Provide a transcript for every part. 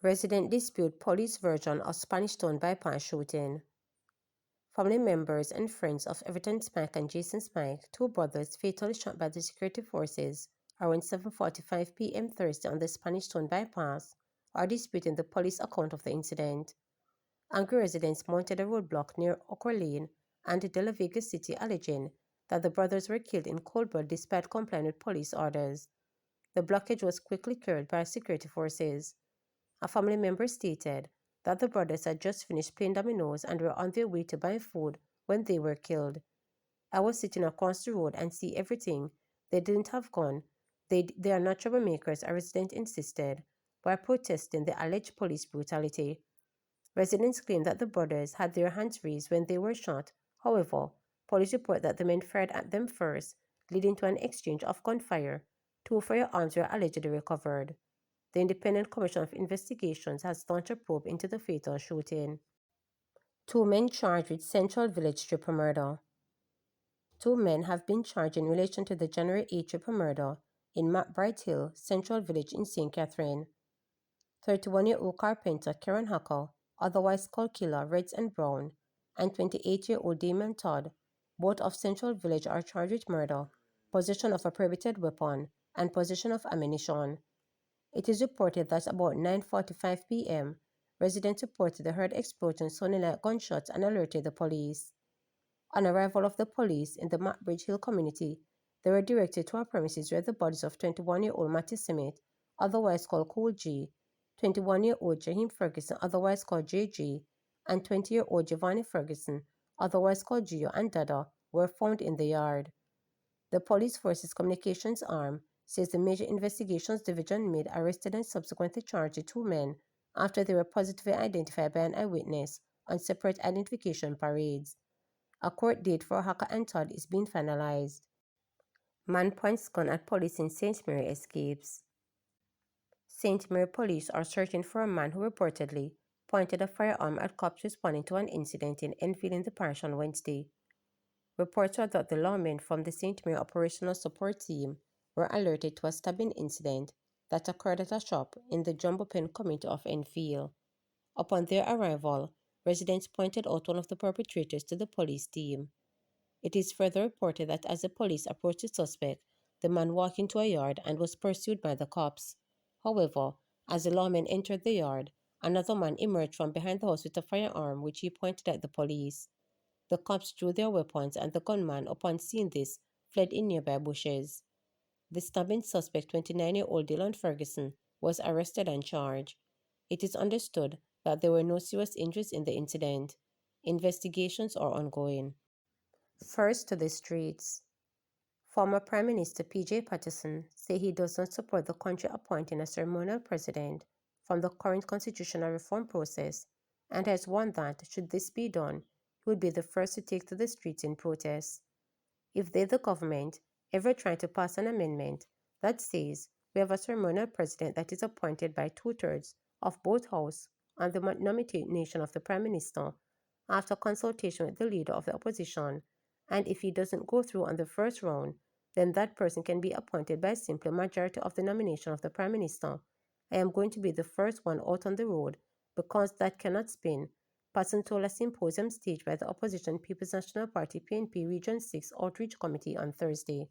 Resident dispute police version of Spanish Town bypass shooting. Family members and friends of Everton Smike and Jason Smike, two brothers fatally shot by the security forces around 7:45 p.m. Thursday on the Spanish Town bypass, are disputing the police account of the incident. Angry residents mounted a roadblock near Ocker Lane and De La Vega City, alleging that the brothers were killed in cold blood despite complying with police orders. The blockage was quickly cleared by security forces. A family member stated that the brothers had just finished playing dominoes and were on their way to buy food when they were killed. I was sitting across the road and see everything. They didn't have gone. They are not troublemakers, a resident insisted, while protesting the alleged police brutality. Residents claimed that the brothers had their hands raised when they were shot. However, police report that the men fired at them first, leading to an exchange of gunfire. Two firearms were allegedly recovered. The Independent Commission of Investigations has launched a probe into the fatal shooting. Two men charged with Central Village triple murder. Two men have been charged in relation to the January 8 triple murder in McBride Hill, Central Village in St. Catherine. 31-year-old carpenter Karen Huckle, otherwise called Killer Reds and Brown, and 28-year-old Damon Todd, both of Central Village, are charged with murder, possession of a prohibited weapon, and possession of ammunition. It is reported that about 9:45 p.m., residents reported they heard explosions sounding like gunshots and alerted the police. On arrival of the police in the McBridge Hill community, they were directed to a premises where the bodies of 21-year-old Matty Simit, otherwise called Cool G, 21-year-old Jaheim Ferguson, otherwise called JG, and 20-year-old Giovanni Ferguson, otherwise called Gio and Dada, were found in the yard. The police force's communications arm says the Major Investigations Division made arrested and subsequently charged the two men after they were positively identified by an eyewitness on separate identification parades. A court date for Haka and Todd is being finalized. Man points gun at police in St. Mary escapes. St. Mary police are searching for a man who reportedly pointed a firearm at cops responding to an incident in Enfield in the parish on Wednesday. Reports are that the lawmen from the St. Mary Operational Support Team were alerted to a stabbing incident that occurred at a shop in the Jumbo Pen community of Enfield. Upon their arrival, residents pointed out one of the perpetrators to the police team. It is further reported that as the police approached the suspect, the man walked into a yard and was pursued by the cops. However, as the lawmen entered the yard, another man emerged from behind the house with a firearm which he pointed at the police. The cops drew their weapons and the gunman, upon seeing this, fled in nearby bushes. The stabbing suspect, 29-year-old Dylan Ferguson, was arrested and charged. It is understood that there were no serious injuries in the incident. Investigations are ongoing. First to the streets. Former Prime Minister P.J. Patterson said he does not support the country appointing a ceremonial president from the current constitutional reform process and has warned that, should this be done, he would be the first to take to the streets in protest. If they, the government, ever try to pass an amendment that says we have a ceremonial president that is appointed by 2/3 of both houses on the nomination of the Prime Minister after consultation with the leader of the opposition, and if he doesn't go through on the first round, then that person can be appointed by a simple majority of the nomination of the Prime Minister. I am going to be the first one out on the road because that cannot spin, Patterson told a symposium staged by the opposition People's National Party PNP Region 6 Outreach Committee on Thursday.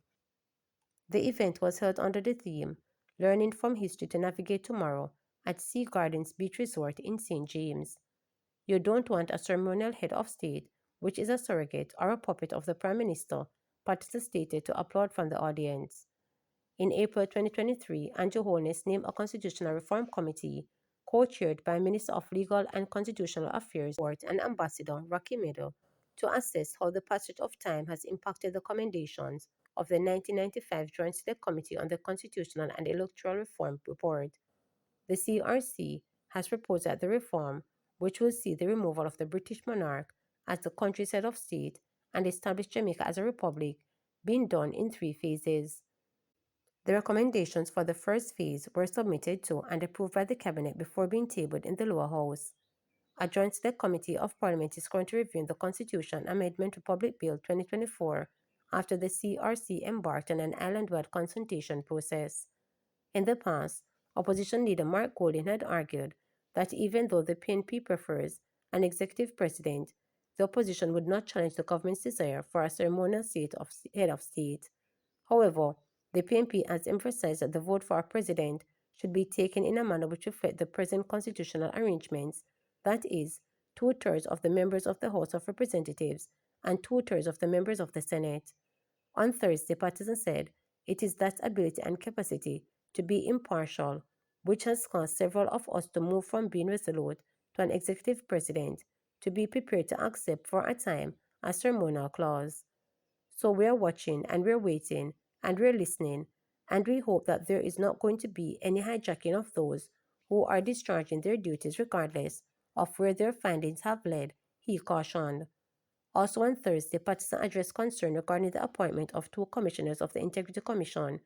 The event was held under the theme, Learning from History to Navigate Tomorrow, at Sea Gardens Beach Resort in St. James. You don't want a ceremonial head of state, which is a surrogate or a puppet of the Prime Minister, Patterson stated to applaud from the audience. In April 2023, Andrew Holness named a constitutional reform committee, co-chaired by Minister of Legal and Constitutional Affairs and Ambassador Rocky Meadow, to assess how the passage of time has impacted the recommendations of the 1995 Joint Select Committee on the Constitutional and Electoral Reform report. The CRC has proposed that the reform, which will see the removal of the British monarch as the country's head of state and establish Jamaica as a republic, being done in 3 phases. The recommendations for the first phase were submitted to and approved by the Cabinet before being tabled in the lower house. A joint select committee of Parliament is currently reviewing the Constitution Amendment Republic Bill 2024 after the CRC embarked on an island-wide consultation process. In the past, opposition leader Mark Golding had argued that even though the PNP prefers an executive president, the opposition would not challenge the government's desire for a ceremonial seat of head of state. However, the PNP has emphasized that the vote for a president should be taken in a manner which reflects the present constitutional arrangements, that is, two-thirds of the members of the House of Representatives and two-thirds of the members of the Senate. On Thursday, Patterson said it is that ability and capacity to be impartial which has caused several of us to move from being resolute to an executive president to be prepared to accept for a time a ceremonial clause. So we're watching and we're waiting and we're listening, and we hope that there is not going to be any hijacking of those who are discharging their duties regardless of where their findings have led, he cautioned. Also on Thursday, Patterson addressed concern regarding the appointment of two commissioners of the Integrity Commission,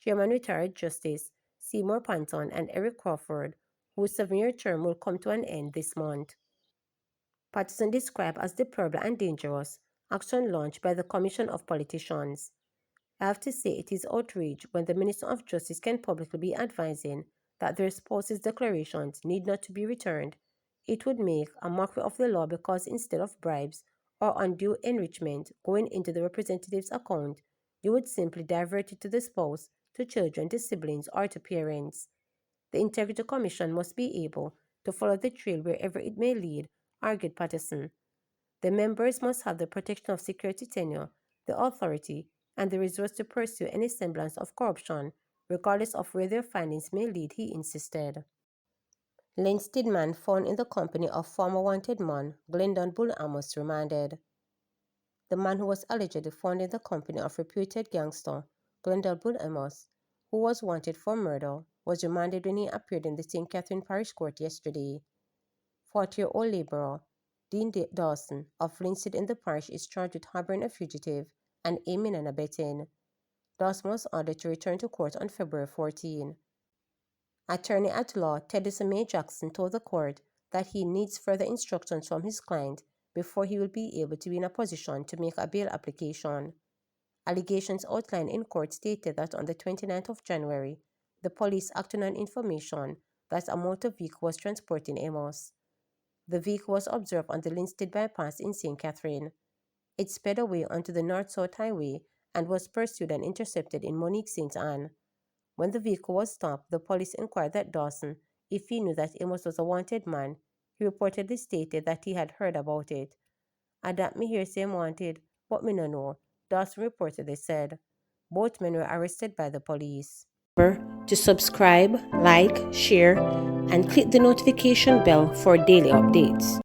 Chairman Retired Justice Seymour Panton and Eric Crawford, whose 7-year term will come to an end this month. Patterson described as deplorable and dangerous action launched by the Commission of Politicians. I have to say it is outrage when the Minister of Justice can publicly be advising that their spouse's declarations need not to be returned. It would make a mockery of the law because instead of bribes or undue enrichment going into the representative's account, you would simply divert it to the spouse, to children, to siblings, or to parents. The Integrity Commission must be able to follow the trail wherever it may lead, argued Patterson. The members must have the protection of security tenure, the authority, and the resource to pursue any semblance of corruption, regardless of where their findings may lead, he insisted. Lynn Stidman, found in the company of former wanted man Glendon Bull Amos, remanded. The man who was allegedly found in the company of reputed gangster Glendon Bull Amos, who was wanted for murder, was remanded when he appeared in the St. Catherine Parish Court yesterday. 40-year-old laborer Dean Dawson of Linstead in the parish is charged with harboring a fugitive and aiming and abetting. Dawson was ordered to return to court on February 14. Attorney at law Teddyson May Jackson told the court that he needs further instructions from his client before he will be able to be in a position to make a bail application. Allegations outlined in court stated that on the 29th of January, the police acted on information that a motor vehicle was transporting Amos. The vehicle was observed on the Linstead bypass in St. Catherine. It sped away onto the North-South Highway and was pursued and intercepted in Monique St. Anne. When the vehicle was stopped, the police inquired that Dawson if he knew that Amos was a wanted man. He reportedly stated that he had heard about it. "I dat me hear say him wanted, but me no know," Dawson reportedly said. Both men were arrested by the police. Remember to subscribe, like, share, and click the notification bell for daily updates.